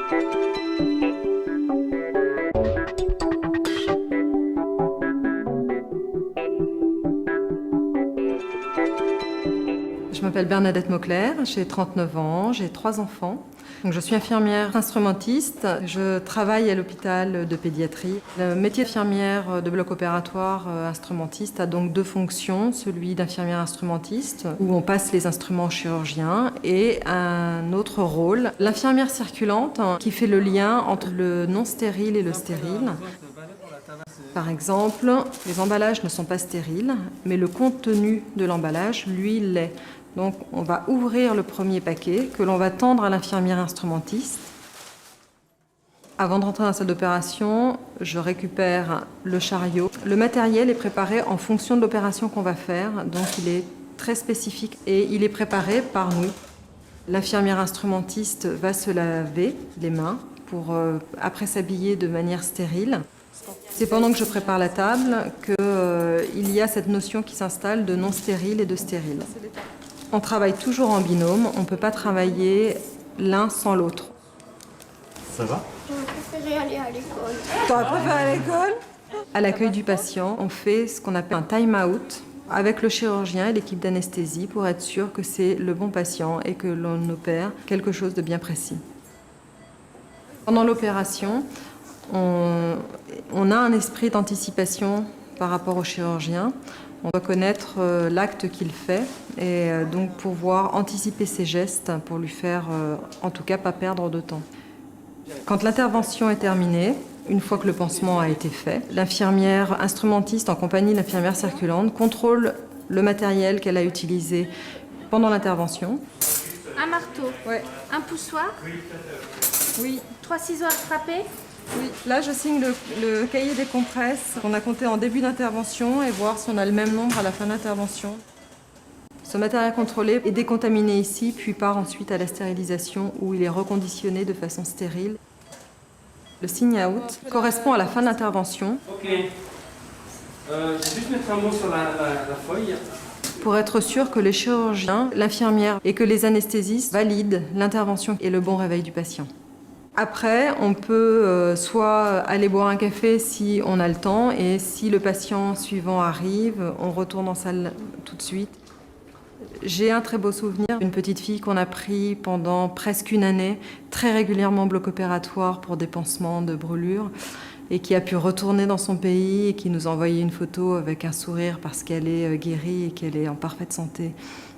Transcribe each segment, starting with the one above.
Je m'appelle Bernadette Mauclair, j'ai 39 ans, j'ai 3 enfants. Donc, je suis infirmière instrumentiste, je travaille à l'hôpital de pédiatrie. Le métier d'infirmière de bloc opératoire instrumentiste a donc 2 fonctions, celui d'infirmière instrumentiste où on passe les instruments aux chirurgiens et un autre rôle, l'infirmière circulante qui fait le lien entre le non stérile et le stérile. Par exemple, les emballages ne sont pas stériles, mais le contenu de l'emballage, lui, l'est. Donc on va ouvrir le premier paquet que l'on va tendre à l'infirmière instrumentiste. Avant de rentrer dans la salle d'opération, je récupère le chariot. Le matériel est préparé en fonction de l'opération qu'on va faire, donc il est très spécifique et il est préparé par nous. L'infirmière instrumentiste va se laver les mains pour après s'habiller de manière stérile. C'est pendant que je prépare la table qu'il y a cette notion qui s'installe de non stérile et de stérile. On travaille toujours en binôme, on ne peut pas travailler l'un sans l'autre. Ça va? J'aurais préféré aller à l'école. T'aurais préféré à l'école? À l'accueil du patient, on fait ce qu'on appelle un time-out avec le chirurgien et l'équipe d'anesthésie pour être sûr que c'est le bon patient et que l'on opère quelque chose de bien précis. Pendant l'opération, on a un esprit d'anticipation par rapport au chirurgien. On doit connaître l'acte qu'il fait et donc pouvoir anticiper ses gestes pour lui faire, en tout cas, pas perdre de temps. Quand l'intervention est terminée, une fois que le pansement a été fait, l'infirmière instrumentiste en compagnie de l'infirmière circulante contrôle le matériel qu'elle a utilisé pendant l'intervention. Un marteau. Ouais. Un poussoir. Oui. 3 ciseaux à frapper. Oui, là je signe le cahier des compresses qu'on a compté en début d'intervention et voir si on a le même nombre à la fin d'intervention. Ce matériel contrôlé est décontaminé ici, puis part ensuite à la stérilisation où il est reconditionné de façon stérile. Le sign out correspond à la fin de l'intervention. Ok. Je vais juste mettre un mot sur la feuille. Pour être sûr que les chirurgiens, l'infirmière et que les anesthésistes valident l'intervention et le bon réveil du patient. Après, on peut soit aller boire un café si on a le temps et si le patient suivant arrive, on retourne en salle tout de suite. J'ai un très beau souvenir d'une petite fille qu'on a pris pendant presque une année, très régulièrement au bloc opératoire pour des pansements de brûlures et qui a pu retourner dans son pays et qui nous a envoyé une photo avec un sourire parce qu'elle est guérie et qu'elle est en parfaite santé.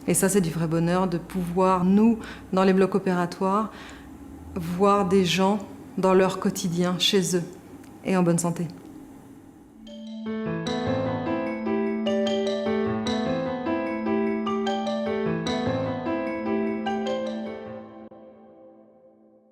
Et ça, c'est du vrai bonheur de pouvoir, nous, dans les blocs opératoires, voir des gens dans leur quotidien, chez eux, et en bonne santé.